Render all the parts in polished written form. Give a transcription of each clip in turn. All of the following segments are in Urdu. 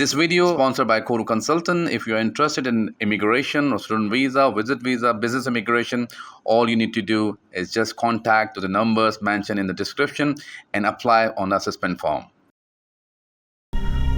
This video sponsored by Koru Consultant. If you're interested in immigration or student visa, visit visa, business immigration, all you need to do is just contact the numbers mentioned in the description and apply on the assessment form.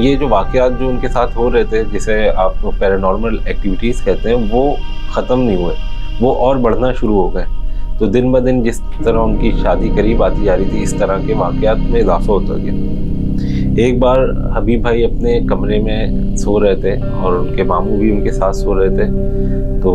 یہ جو واقعات جو ان کے ساتھ ہو رہے تھے جسے آپ پیرانارمل ایکٹیویٹیز کہتے ہیں وہ ختم نہیں ہوئے, وہ اور بڑھنا شروع ہو گئے. تو دن بہ دن جس طرح ان کی شادی قریب آتی جا رہی تھی اس طرح کے واقعات میں اضافہ ہوتا گیا. ایک بار حبیب بھائی اپنے کمرے میں سو رہے تھے اور ان کے ماموں بھی ان کے ساتھ سو رہے تھے. تو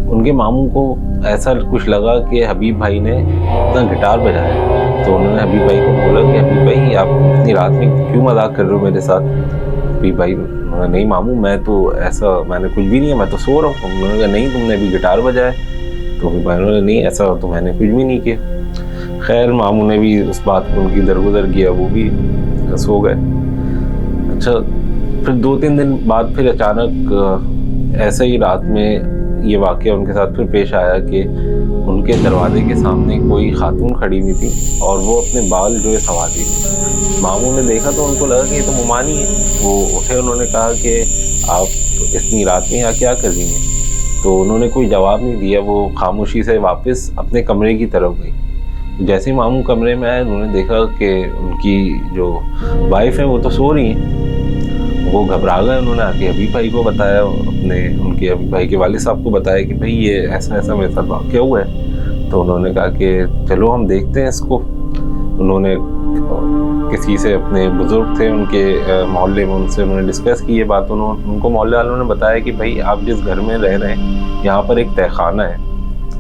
ان کے ماموں کو ایسا کچھ لگا کہ حبیب بھائی نے اپنا گٹار بجایا. تو انہوں نے حبیب بھائی کو بولا کہ حبیب بھائی آپ اتنی رات میں کیوں مذاق کر رہے ہو میرے ساتھ؟ حبیب بھائی نہیں ماموں میں نے کچھ بھی نہیں ہے, میں تو سو رہا ہوں. انہوں نے کہا نہیں تم نے ابھی گٹار بجایا. تو حبیب بھائی نے نہیں ایسا تو میں نے کچھ بھی نہیں کیا. خیر ماموں نے بھی اس بات کو ان کی درگزر کیا, وہ بھی سو گئے. اچھا پھر 2-3 دن بعد پھر اچانک ایسے ہی رات میں یہ واقعہ ان کے ساتھ پھر پیش آیا کہ ان کے دروازے کے سامنے کوئی خاتون کھڑی ہوئی تھی اور وہ اپنے بال جو ہے سنوارتی تھی. ماموں نے دیکھا تو ان کو لگا کہ یہ تو ممانی ہے. وہ اٹھے, انہوں نے کہا کہ آپ اتنی رات میں یہاں کیا کر رہی ہیں؟ تو انہوں نے کوئی جواب نہیں دیا, وہ خاموشی سے واپس اپنے کمرے کی طرف گئی. جیسے ہی ماموں کمرے میں آئے انہوں نے دیکھا کہ ان کی جو وائف ہیں وہ تو سو رہی ہیں. وہ گھبرا گئے. انہوں نے آ کے حبیب بھائی کو بتایا, ان کے حبیب بھائی کے والد صاحب کو بتایا کہ بھائی یہ ایسا ایسا میرے ساتھ واقعہ ہوا ہے. تو انہوں نے کہا کہ چلو ہم دیکھتے ہیں اس کو. انہوں نے کسی سے اپنے بزرگ تھے ان کے محلے میں, ان سے انہوں نے ڈسکس کی یہ بات. ان کو محلے والوں نے بتایا کہ بھائی آپ جس گھر میں رہ رہے ہیں یہاں پر ایک تہہ خانہ ہے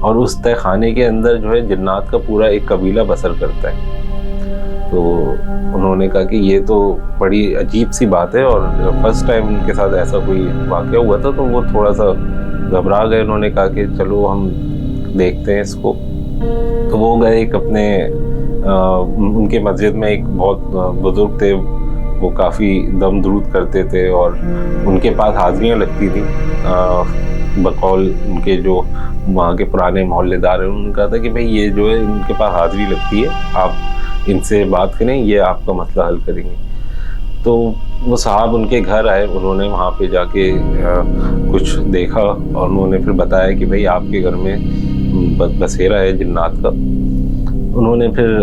اور اس تہہ خانے کے اندر جو ہے جنات کا پورا ایک قبیلہ بسر کرتا ہے. تو انہوں نے کہا کہ یہ تو بڑی عجیب سی بات ہے, اور فرسٹ ٹائم ان کے ساتھ ایسا کوئی واقعہ ہوا تھا تو وہ تھوڑا سا گھبرا گئے. انہوں نے کہا کہ چلو ہم دیکھتے ہیں اس کو. تو وہ گئے ایک اپنے ان کے مسجد میں ایک بہت بزرگ تھے, وہ کافی دم درود کرتے تھے اور ان کے پاس حاضریاں لگتی تھیں بقول ان کے جو وہاں کے پرانے محلے دار ہیں. انہوں نے کہا تھا کہ بھئی یہ جو ہے ان کے پاس حاضری لگتی ہے, آپ ان سے بات کریں, یہ آپ کا مسئلہ حل کریں گے. تو وہ صاحب ان کے گھر آئے, انہوں نے وہاں پہ جا کے کچھ دیکھا اور انہوں نے پھر بتایا کہ بھئی آپ کے گھر میں بسیرا ہے جنات کا. انہوں نے پھر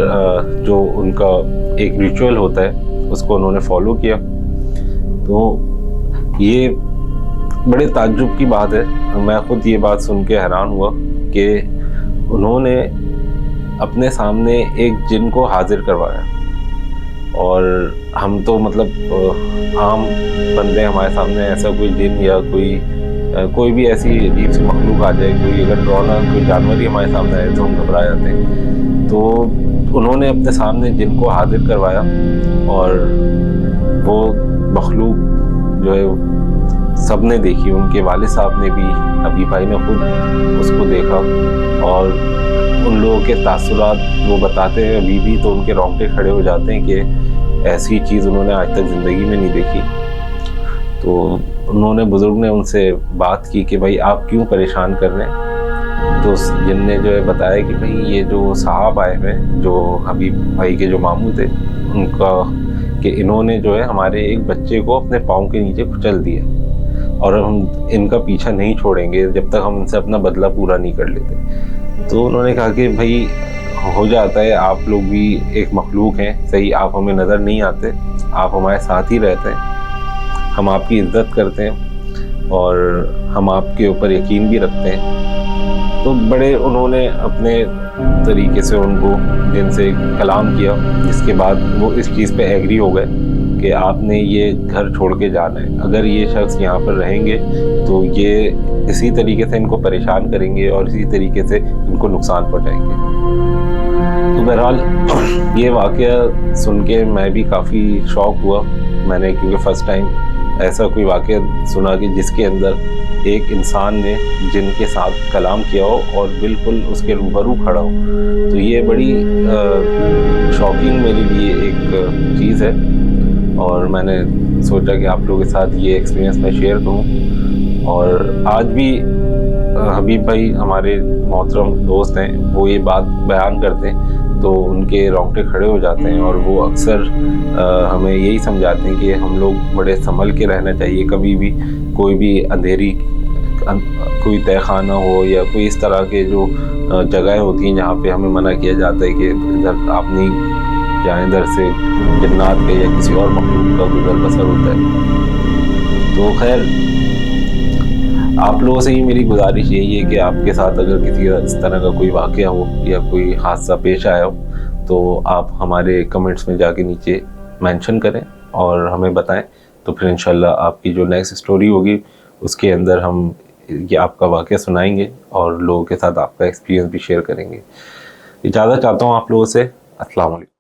جو ان کا ایک ریچول ہوتا ہے اس کو انہوں نے فالو کیا. تو یہ بڑے تعجب کی بات ہے, میں خود یہ بات سن کے حیران ہوا کہ انہوں نے اپنے سامنے ایک جن کو حاضر کروایا. اور ہم تو مطلب عام بندے ہمارے سامنے ایسا کوئی جن یا کوئی بھی ایسی عجیب سی مخلوق آ جائے, کوئی اگر ڈرونا کوئی جانور ہی ہمارے سامنے آئے تو ہم گھبرا جاتے ہیں. تو انہوں نے اپنے سامنے جن کو حاضر کروایا اور وہ مخلوق جو ہے سب نے دیکھی. ان کے والد صاحب نے بھی, حبیب بھائی نے خود اس کو دیکھا اور ان لوگوں کے تاثرات وہ بتاتے ہیں ابھی بھی تو ان کے رونگٹے کھڑے ہو جاتے ہیں کہ ایسی چیز انہوں نے آج تک زندگی میں نہیں دیکھی. تو انہوں نے بزرگ نے ان سے بات کی کہ بھائی آپ کیوں پریشان کر رہے ہیں. تو اس جن نے جو ہے بتایا کہ بھئی یہ جو صاحب آئے ہوئے جو حبیب بھائی کے جو ماموں تھے ان کا کہ انہوں نے جو ہے ہمارے ایک بچے کو اپنے پاؤں کے نیچے کچل دیا اور ہم ان کا پیچھا نہیں چھوڑیں گے جب تک ہم ان سے اپنا بدلہ پورا نہیں کر لیتے. تو انہوں نے کہا کہ بھائی ہو جاتا ہے, آپ لوگ بھی ایک مخلوق ہیں, صحیح آپ ہمیں نظر نہیں آتے, آپ ہمارے ساتھ ہی رہتے ہیں, ہم آپ کی عزت کرتے ہیں اور ہم آپ کے اوپر یقین بھی رکھتے ہیں. تو بڑے انہوں نے اپنے طریقے سے ان کو جن سے کلام کیا, جس کے بعد وہ اس چیز پہ ایگری ہو گئے کہ آپ نے یہ گھر چھوڑ کے جانا ہے. اگر یہ شخص یہاں پر رہیں گے تو یہ اسی طریقے سے ان کو پریشان کریں گے اور اسی طریقے سے ان کو نقصان پہنچائیں گے. تو بہرحال یہ واقعہ سن کے میں بھی کافی شوق ہوا. میں نے کیونکہ فرسٹ ٹائم ایسا کوئی واقعہ سنا کہ جس کے اندر ایک انسان نے جن کے ساتھ کلام کیا ہو اور بالکل اس کے روبرو کھڑا ہو. تو یہ بڑی شاکنگ میرے لیے ایک چیز ہے اور میں نے سوچا کہ آپ لوگوں کے ساتھ یہ ایکسپیرینس میں شیئر کروں. اور آج بھی حبیب بھائی ہمارے محترم دوست ہیں, وہ یہ بات بیان کرتے ہیں تو ان کے رونگٹے کھڑے ہو جاتے ہیں اور وہ اکثر ہمیں یہی سمجھاتے ہیں کہ ہم لوگ بڑے سنبھل کے رہنا چاہیے. کبھی بھی کوئی بھی اندھیری کوئی تہہ خانہ ہو یا کوئی اس طرح کے جو جگہیں ہوتی ہیں جہاں پہ ہمیں منع کیا جاتا ہے کہ ادھر آپ نہیں جہاں ادھر سے جنات کا یا کسی اور مخلوق کا گزر بسر ہوتا ہے. تو خیر آپ لوگوں سے ہی میری گزارش یہی ہے کہ آپ کے ساتھ اگر کسی اس طرح کا کوئی واقعہ ہو یا کوئی حادثہ پیش آیا ہو تو آپ ہمارے کمنٹس میں جا کے نیچے مینشن کریں اور ہمیں بتائیں. تو پھر انشاءاللہ آپ کی جو نیکسٹ اسٹوری ہوگی اس کے اندر ہم یہ آپ کا واقعہ سنائیں گے اور لوگوں کے ساتھ آپ کا ایکسپیرینس بھی شیئر کریں گے. اجازت چاہتا ہوں آپ لوگوں سے. السلام علیکم.